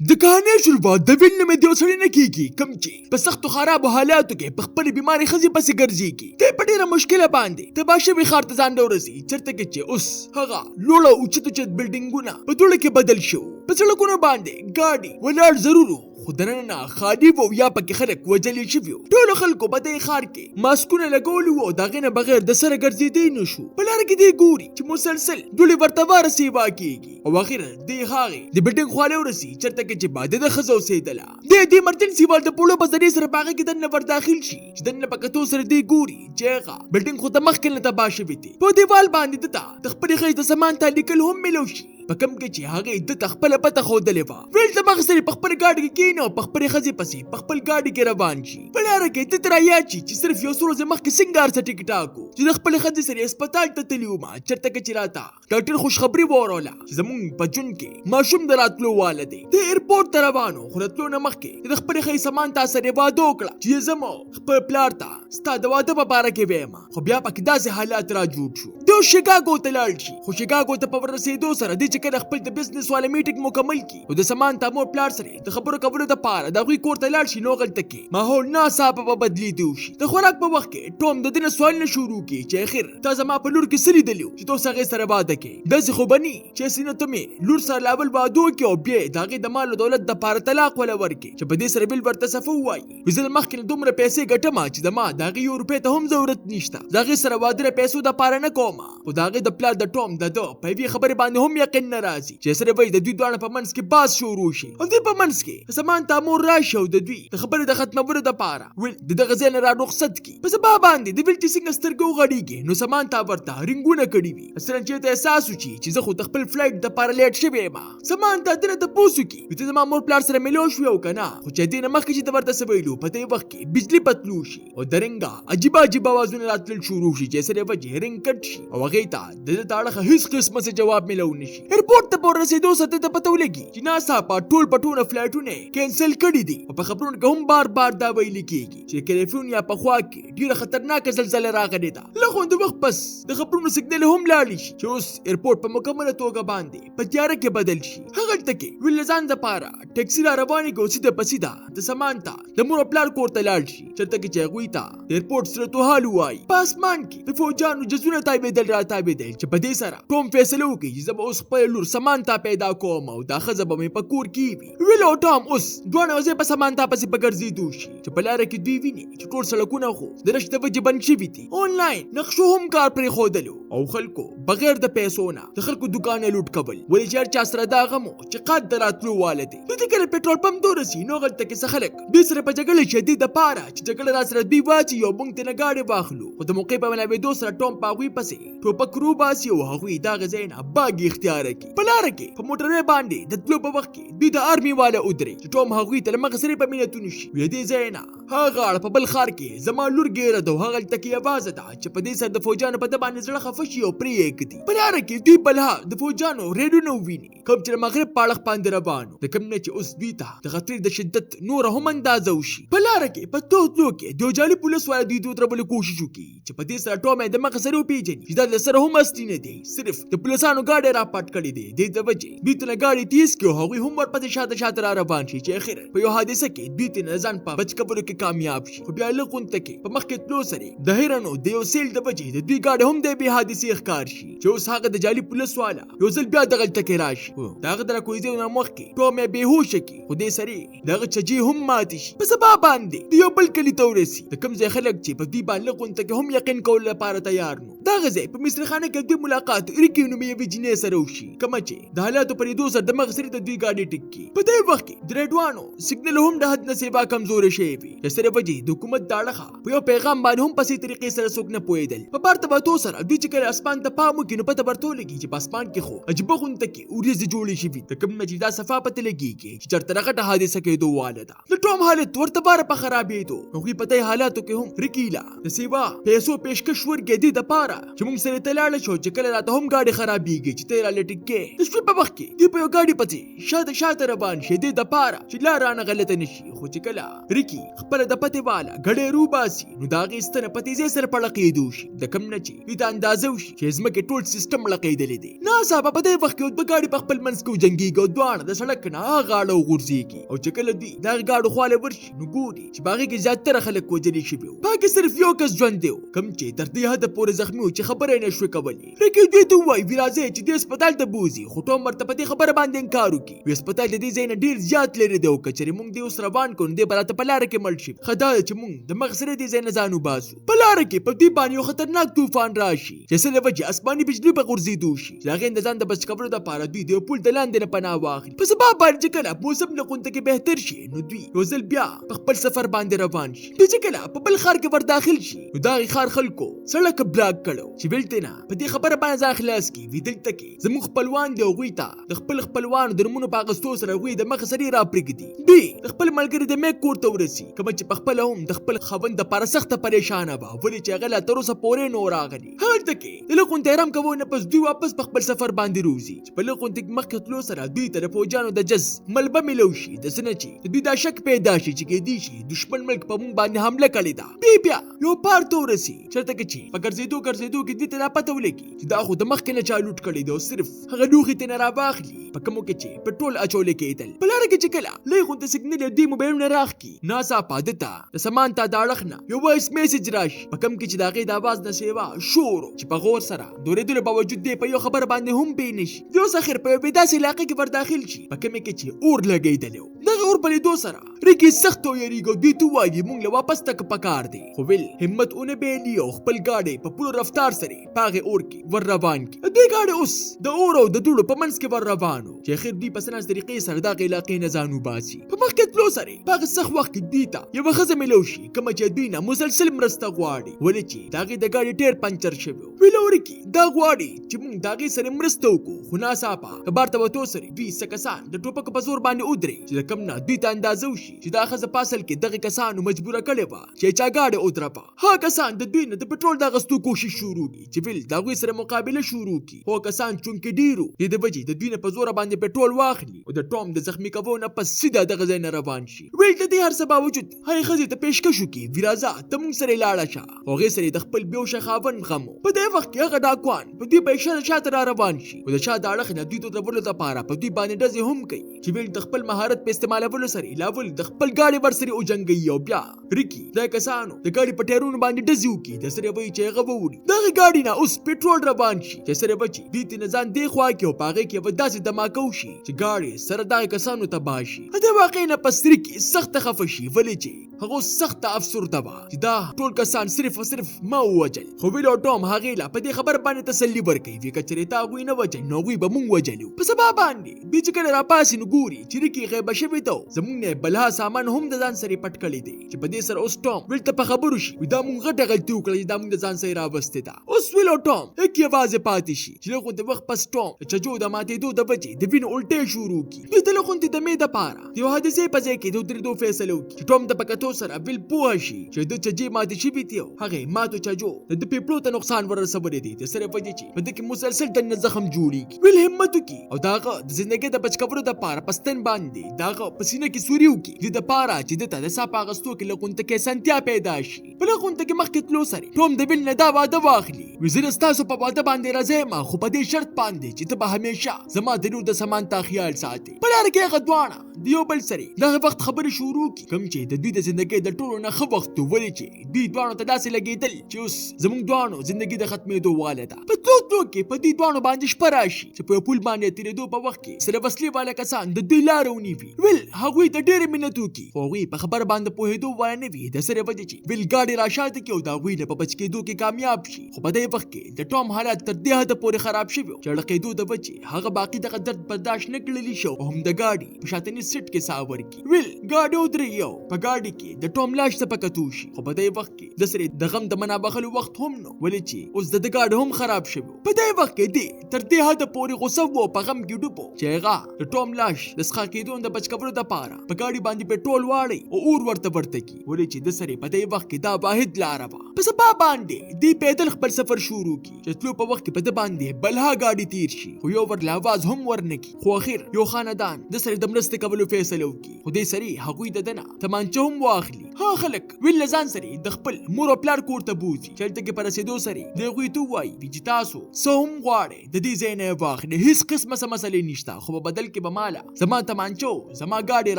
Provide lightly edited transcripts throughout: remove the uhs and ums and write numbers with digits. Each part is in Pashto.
د کہانی شروعات د فلم میں دیو سړی نه کیږي کم چې په سختو خرابو حالاتو کې په خپل بیماری خزي پسې ګرځيږي ته په ډیره مشکله باندې ته باشه خار ته ځان ورسي چرته کې چې اوس هغه لوړو اوچت بلډینګونه په ټوله کې بدل شو په سړکونو باندې ګاډي ولاړ ضرورو خدانه خالي وو یا پکې خلک وجلې شویو ټول خلکو په دې خار کې ماسکونه لګول وو دا غنه بغیر د سره ګرځېدې نشو په لار کې دی ګوري چې مسلسل ډولې ورته وارسي واکېږي او اخر دی هاغه د بلډینګ خاله ورسي چرته کې چې باندې د خزو سیدله د دې مرتنسي وال د پولو په ذریعہ سره باغ کې دنه ور داخل شي چې دنه پکې تو سره دی ګوري چې هغه بلډینګ خو ته مخکې نه تباشه وي په دیوال باندې ته د خپل خې د سامان ته لیکل هم ملو شي په کم کې چې هغه د تخپل پته خودلې و ویل د مغسري په خپل گاډي کې کینو په خپل خزي پسې په خپل گاډي کې روان شي په لار کې د تریا چې صرف یو سورز مخ کې سنگار څه ټیک ټاکو چې د خپل خزي سره هسپتال ته تلیو ما چرته کې چراتا ډاکټر خوش خبري وروله چې زمون په جون کې ماشوم دراتلو والده د ایرپورټ ته روانو خلتلو نه مخ کې د خپل خې سامان تاسو سره وادو کړه چې زمو خپل پلار ته ستاد واده په بار کې وېما خو بیا پکې داسې حالات را جوړ شو د شیکاګو ته لاړ شي خو شیکاګو ته په ورسېدو سره د چې کله خپل د بزنس والا میټینګ مکمل کی او د سامان تامور پلار سره د خبرو کولو د پاره د غوي کور ته لاړ شي نو غلطه کې ماحول ناصاف په بدلی دی شي د خوراک په وخت کې ټوم د دنه سوال نه شروع کی چې اخر تا زما په لور کې سری دلیو چې تو سره سره واده کې داسې خو بني چې سینه ته می لور سره لاول وادو کې او بیا دغه د مال دولت د پاره طلاق ولا ورکی چې په دې سره بل ورته صفو وای وزل مخکې دومره پیسې ګټم چې د ما دغه یو روپې ته هم ضرورت نشته دغه سره واده پیسو د پاره نه کوم او دغه د پلان د ټوم د دو په وی خبره باندې هم یقین ناراضي چې سره وای د دوی دوه په منځ کې باز شروع شي او دوی په منځ کې سامان تامور راشي او د دوی د خبره د ختمولو د پاره ول دغه ځین را رخصت کی په سبا باندې د ویل چې څنګه سترګو غړیږي نو سامان تا ورته رنگونه کړی وي اصلا چې ته احساس وچی چې زه خو خپل فلایټ د پاره لیټ شوی ما سامان ته دنه ته پوسو کی چې زما مور پلار سره ملو شو او کنه خو چې دینه مخکې چې ورته سویلو په دې وخت کې بجلی پتلو شي او درنګا عجیب आवाजونه راتل شروع شي چې سره وجه رنګ کټ شي او هغه ته د تاړه هیڅ قسمه څه جواب ملو نشي ایرپورټ ته پر رسیدو سره ته پته ولګي چې ناسا په ټول پټونه فلایټونه کینسل کړي دي او په خبرونو کې هم بار دا ویل کیږي چې کیلیفورنیا په خوا کې ډیره خطرناک زلزلہ راغلې ده لغون د وخت پس د خبرونو سګنل هم لاړ شي چې اوس ایرپورټ په مکمله توګه باندې په تیار کې بدل شي هغه ټکی ویل ځان د پاره ټیکسي را رواني کو سیده پسیده د سامان ته د مور پلار کور ته لاړ شي چرته کې چې غوي تا ایرپورټ سره تو حال وای پاسمان کې د فوجانو جزونه تابېدل را تابېدل چې په دې سره کوم فیصله وکړي چې زما اوس خپل لور سامان ته پیدا کوم او دا خزه به مې په کور کې وي ویلو ټام اوس دوه نوځه په سامان ته پسې بګرځېدو شي چې په لار کې دوی ویني چې ټول سړکونه خو د رشته وجه بند شوي دي آنلاین نقشو هم کار پرې ښودلو او خلکو بغیر د پیسو نه د خلکو دکانونه لوټ کول ولې چې هر چا سره دا غم چې قد دراتلو واله دي دوی کله پټرول پمپ دورسي نو غلطه کې څه خلک دوی سره په جګړه شدید پاره چې جګړه را سره دوی واچي یو بونګ ته نه گاډي واخلو خو د موقع په ملاوي سره ټوم پاغوي پسې ټوپک رو باسي او هغوی دا غزینا باغ اختیار کی په لار کې په موټرې باندې د تلو په وخت کې دوی د آرمي والا ودري چې ټوم هغوی ته لمغه سره په مینتون شي وې دې زینا هغه په بل خار کې زما لور ګیره دوه هغه تکي आवाज ده چې په دې سره د فوجانو په دبانې زړه خفشي او پرې کړي په لار کې دوی بلها د فوجانو ریډو نو ویني کوم چې مغرب پاړخ باندې روانو د کوم نه چې اوس دوی ته د خطر د شدت نور هم اندازو شي په لار کې په توتلو کې د جالي پولیس والا دوی دوی تربل کوشش وکړي چې په دې سره ټومه د مغه سره پیژني چې دا سره هم اصلي نه دی صرف د پولیسانو گاډي را پټ کړي دي د وجه دوی ته گاډي تیز کې هغوی هم ورپسې شاته را روان شي چې اخر په یو حادثه کې دوی ته ځان په بچ کولو کې کامیاب شي خو بیا لغون تکي په مخ کې تلو سره د هیرانو د یو سیل د وجه د دوی گاډي هم د به حادثه ښکار شي چې اوس هغه د جالي پولیس والا یو ځل بیا د غلطه کې راشي داغه در کوی دی نو مخ کې ټومه بهوش کی خو دې سری دغه چجي هم مات شي په سبا باندې یو بل کلی تورسي د کوم ځای خلک چې په دې باندې لغون تکي هم یقین کول لپاره تیار نو دغه ځای په مصرخانه کې د ملاقات ریکینو مې ویجنې سره وشي کوم چې د حالاتو پرې دوه سره د مغسري د دوی گاډي ټکی په دې وخت کې درډوانو سیګنل هم د حد نه سیوا کمزور شي وي چې سره وجه د حکومت داړه په یو پیغام باندې هم په سي طریقې سره څوک نه پوهیدل په پارت به سره دوی چې کله اسمان ته پام وکړي نو پته ورته لګي چې په اسمان کې خو عجیب غونډه کې اوريز جوړې شي د کوم نه چې دا صفه پته لګي چې چرته راغټه حادثه کې دوه والده د ټوم حالت ورته بار په خرابې دو نو په دې حالاتو کې هم رکیلا د سیوا پیسو پیشکش ورګې دي د پاره خبره چې موږ سره تلاړه شو چې کله راته هم گاډي خرابېږي چې ته را لټکې د شپې په وخت کې دی په یو گاډي پسې شاته روان شي د پاره چې لار رانه غلطه نشي خو چې کله ریکی خپل د پته والا غړې روباسي نو دا غیستنه پتیزه سره پړقېدو شي د کم نه چې دا اندازو شي چې زمکه ټول سیستم لقېدلې دي نه صاحب په دې وخت کې د گاډي په خپل منځ کې جنگيږي دوانه د سړک نه غاړه وغورځيږي او چې کله دی دا گاډو خواله ورشي نو ګوري چې باغې کې زیاتره خلک وجلي شي باقي صرف یو کس ژوند دی کم چې تر دې حد پورې زخمي چې خبره نه شوي کولی ریکی دې ته وایي ویرازه چې د هسپتال ته بوزي خو ټوم ورته په دې خبره باندې انکار وکړي هسپتال د دې ځای نه ډېر زیات لرې دی او که چېرې موږ دې اوس روان کړو نو دې به راته په لاره کې مړ شي ښه دا ده چې موږ د مغز سره دې ځای نه ځان وباسو په لاره کې په دې باندې یو خطرناک طوفان راشي چې څه له وجې اسماني بجلي به غورځېدو شي چې د هغې د ځان د بچ کولو دپاره دوی د یو پل د لاندې نه پناه واخلي په سبا باندې چې کله موسم له غونډه کې بهتر شي نو دوی یو ځل بیا په خپل سفر باندې روان شي دوی چې کله په بل ښار کې ور داخل شي نو د هغې ښار خلکو سړک بلاک کړو چې بلته نه په دې خبره باندې ځان خلاص کړي وي دلته کې زموږ خپلوان دي هغوی ته د خپل خپلوانو د نومونو په اخیستو سره هغوی د مخه سرې راپرېږدي دوی د خپل ملګري د میک کور ته ورسي کومه چې پخپله هم د خپل خاوند دپاره سخته پریشانه وه ولې چې هغه لا تر اوسه پورې نو راغلي هلته کې د لږ غونډې ارام کوو نه پس دوی واپس په خپل سفر باندې روزي چې په لږ غونډې کې مخکې تلو سره دوی ته د فوجانو د جز ملبه میلو شي د څه نه چې د دوی دا شک پیدا شي چې کیدای شي دشمن ملک په موږ باندې حمله کړې ده بیا یو پار ته ورسي چېرته کې چې په ګرځېدو کې دوی ته دا پته ولګي چې دا خو د مخکې نه چا لوټ کړی دی او صرف هغه لوښي ترې نه راواخلي په کومو کې چې پټرول اچولې کېدل په لاره کې چې کله لږ غونډه سګنل دوی موبایلونه راښکي ناڅاپه دته د سمانتا د اړخ نه یو وایس میسج راشي په کوم کې چې د هغې د اواز نه سیوا شور چې په غور سره دورېدلو باوجود دی په یو خبر باندې هم پوه نه شي د اوس اخر په یو بېداسې علاقې کې ور داخل شي په کومې کې چې اور لګېدلی و دغه اور په لیدو سره ریکی سخت ویریږي دوی ته وایي موږ له واپس تګ پکار دی خو ویل همت ونه بېلي او خپل گاډی په پوره رفتار سره په هغې اور کې ور روان کړي دوی ګاډی اوس د اور او د دوړو په منځ کې ور روان و چې اخر دوی په سناس طریقې سره دغه علاقې نه ځان وباسي په مخکې تلو سره په هغه سخت وخت کې دوی ته یوه ښځه میلو شي کومه چې دوی نه مسلسل مرسته غواړي ولې چې د هغې د گاډي ټیر پنچر شوی و ویل ورکي دا غواړي چې موږ د هغې سره مرسته وکړو خو ناڅاپه د بار ته وتو سره دوی څه کسان د ټوپکو په زور باندې ودرې چې د کوم نه دوی ته اندازه وشي چې دا ښځه په اصل کې دغې کسانو مجبوره کړې وه چې چا گاډي ودرپه هغه کسان د دوی نه د پټرول د اخیستو کوشش شروع کړي چې ویل د هغوی سره مقابله شروع کړي خو کسان چونکې ډېر وو د وجې د دوی نه په زوره باندې پټرول واخلي او د ټوم د زخمي کوو نه پس سیده دغه ځای نه روان شي ویل د دې هر څه باوجود هغې ښځې ته پیشکش وکړي ویرازه ته موږ سره لاړه شه او هغې سره د خپل بیوشه خاوند غم و په دې وخت کې هغه ډاکوان په دوی په اشاره شاته را روان شي او د شا د اړخ نه دوی ته درولو دپاره په دوی باندې ډزې هم کوي چې ویل د خپل مهارت په استعمالولو سره لاول د خپل گاډي ورسره وجنګوي او بیا ریکی دا کسانو د گاډي په ټایرونو باندې ډزې وکړي د سره وایي چې هغه ووړي دغه گاډي نه اوس پټرول روان شي چې سره بچي دوی ته نه ځان دې خوا کې او په هغې کې یوه داسې دماکه وشي چې گاډي سره دغه کسانو تباه شي د دې واقعې نه پس ریکی سخته خفه شي ولې چې هغه سخته افسرده وه چې دا ټول کسان صرف او صرف ما ووجل خو ویل او ټوم هغې له په دې خبر باندې تسلي ورکوي وي که چېرې تا هغوی نه وجل نو هغوی به موږ وجلو په سبا باندې دوی چې کله راپاسي نو ګوري چې ریکي غیبه شوې ده زموږ نه بلها سامان هم د ځان سره پټ کړی دی چې په دې سره اوس ټوم ویل ته په خبرو شي دا موږ غټه غلطي وکړه چې دا موږ د ځان سره راوستې ده اوس ویل او ټوم هک یوازې پاتې شي چې لږ د وخت پس ټوم د چجو د ماتېدو د وجې د وینو الټۍ شروع کړي دوی ته لږ غوندې د مې دپاره د یو حادثې په ځای کې د ودرېدو فیصله وکړي چې ټوم ته په کتو سره ویل پوه شي چې د چجې ماتې شوي دي او هغې ماتو چجو د ده پیپړو ته نقصان ورسولی دی د سره وجې چې په ده کې مسلسل دننه زخم جوړېږي ویل همت وکړي او د هغه د زندګۍ د بچ کولو دپاره په ستن باندې د هغه په سینه کې سوري وکړي د دپاره چې ده ته د ساه په اخیستو کې لږ غونته کې اسانتیا پیدا شي په لږ غونته کې مخکې تلو سره ټوم د ویل نه دا واده واخلي وی زه ستاسو په واده باندې راځم خو په دې شرط باندې چې ته به همیشه زما د لور د سمانتا خیال ساتي په لاره کې هغه دواړه د یو بل سره دغه وخت خبرې شروع کړي کوم چې د دوی د زندګۍ د ټولو نه ښه وخت و ولې چې دوی دواړو ته داسې لګېدل چې اوس زموږ دواړو زندګي د ختمېدو واله ده په تلو تلو کې په دې دواړو باندې شپه راشي چې په یو پول باندې تېرېدو په وخت کې سره وسلې والا کسان د دوی لاره ونیوي ویل هغوی ته ډېرې مینت وکړي خو هغوی په خبره باندې پوهېدو والا نه وي د سره وجې چې ویل گاډي راشاته کړي او د هغوی نه په بچ کېدو کې کامیاب شي خو په دې وخت کې د ټوم حالت تر دې حده پورې خراب شوی چې ړقېدو د وجې هغه باقي دغه درد برداشت نه کړلی شو او هم د ګاډي په شاتني سیټ کې ساه ورکړي ویل ګاډي ودرېږي په ګاډي کې کې د ټوم لاش ته پکتو شي، خو په دې وخت کې د سره د غم د منابخلو وخت هم نو، ولې چې اوس د ګاډ هم خراب شوی. په دې وخت کې دی تر دې حد پورې غوسه وو په غم کې ډوبو چې هغه د ټوم لاش د ښخ کېدو د بچ کولو لپاره په ګاډي باندې پټرول واړي او اور ورته کی، ولې چې د سره په دې وخت کې دا واحد لار وه. په سبا باندې دی پیدل خپل سفر شروع کی چې تلو په وخت کې په د باندې بلها ګاډي تیر شي، خو یو ور لاواز هم ورنکي. خو اخر یو خاندان د سره د مرستې کولو فیصله وکړي، خو دې سره هغوی د دنه تمانچه هم واخلي. ها خلک ویل ځان سره د خپل مور او پلار کور ته بوځي، چې هلته کې په رسېدو سره د هغوی ته وایي چې تاسو څه هم غواړئ د دې ځای نه واخلئ، هیڅ قسمه څه مسلې نشته، خو په بدل کې به ماله زما تمانچه زما ګاډي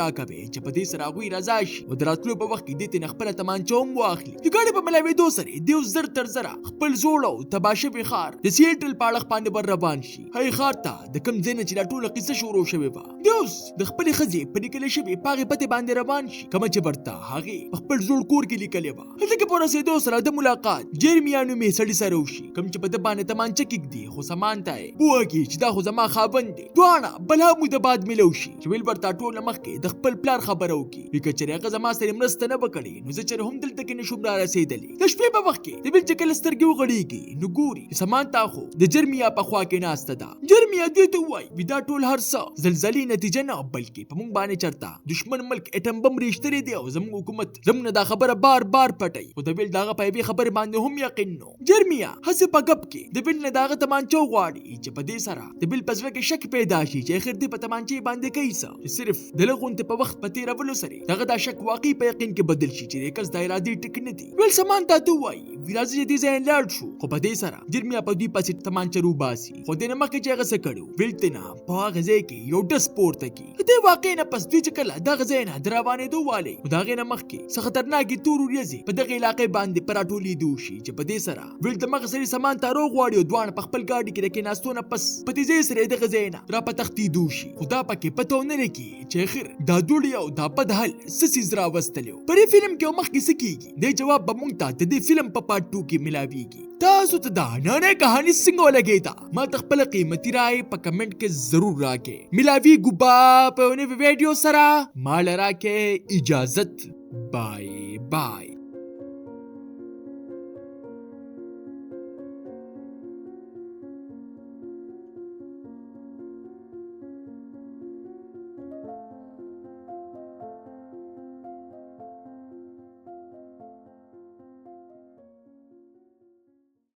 راکوي، چې په دې سره هغوی رضا شي او د راتلو په وخت کې دې ته خپله تمانچه هم واخلي. د ګاډي په ملاوېدو سره د یو زر تر زره خپل زوړ او تباه شوي ښار د سیټل په اړخ باندې ور روان شي. هغې ښار ته د کوم ځای نه چې دا ټوله قصه شروع شوې وه، دی اوس د خپلې ښځې په لیکلې شوې په هغې پتې باندې روان شي، کومه چې ورته هغې په خپل زوړ کور کې لیکلې وه. هلته کې په رسېدو سره د ملاقات جیرمیا نومې سړي سره وشي، کوم چې په ده باندې تمانچه کږدي، خو سامان ته یې پوهه کړي چې دا خو زما خاوند دی. دواړه بلا موده بعد ملو شي، چې ویل ورته ټوله مخکې د خپل پلار خبره وکړي، وي که چېرې هغه زما سره مرسته نه به کړې نو زه چېرې هم دلته کې نشم را رسېدلی. د شپې په وخت کې د ویل چې کله سترګې وغړېږي نو ګوري چې سمانتا خو د جرمیا په خوا کې ناسته ده. جرمیا دوی ته وایي وي دا ټول هر څه زلزلې نتیجه نه، بلکې په موږ باندې چرته دشمن ملک اټم بم ریشتلی دی او زموږ حکومت زموږ دا خبره بار بار پټوي، خو د ویل د هغه په یوې خبرې باندې هم یقین نو. جرمیا هسې په ګپ کې د ویل نه د هغه تمانچه وغواړي، چې په دې سره د ویل په زړه کې شک پیدا شي چې اخر دې په تمانچې باندې کوي څه، چې صرف د لږ غونتې په وخت په تېرولو سره دغه دا شک واقعي په یقین کې بدل شي چې د کس د ارادې ټکي نه دي. ویل سمانتا ته وایي راځي چې دې ځای لاړ شو، خو په دې سره جرمیا په دوی پسې تمانچه روباسي، خو دې نه مخکې چې هغه څه کړي ویل ته نه په هغه ځای کې یو ډز پورته کړي. د دې واقعې نه پس دوی چې کله دغه ځای نه د روانېدو والی نو د هغې نه مخکې څه خطرناکې تور وریځې په دغه علاقې باندې په راټولېدو شي، چې په دې سره ویل دمغه سړي سمانتا روغواړي او دواړه په خپل ګاډي کې د کېناستو نه پس په تیزۍ سره یې دغه ځای نه را په تښتېدو شي، خو دا پکې پته ونه لګي چې اخر دا دوړې او دا بد حل څه څیز راوستلی و. په دې فلم کې مخکې څه کېږي دې جواب به موږ ته د دې فلم په پارت 2 کې ملاویږي. تاسو ته دا نانۍ کہانی څنګه ولګېده؟ ما ته خپله قیمتي رایې په کمنټ کې ضرور راکړئ. ملاویږو به په یو نوي ویډیو سره، ما له راکړئ اجازت. بای بای.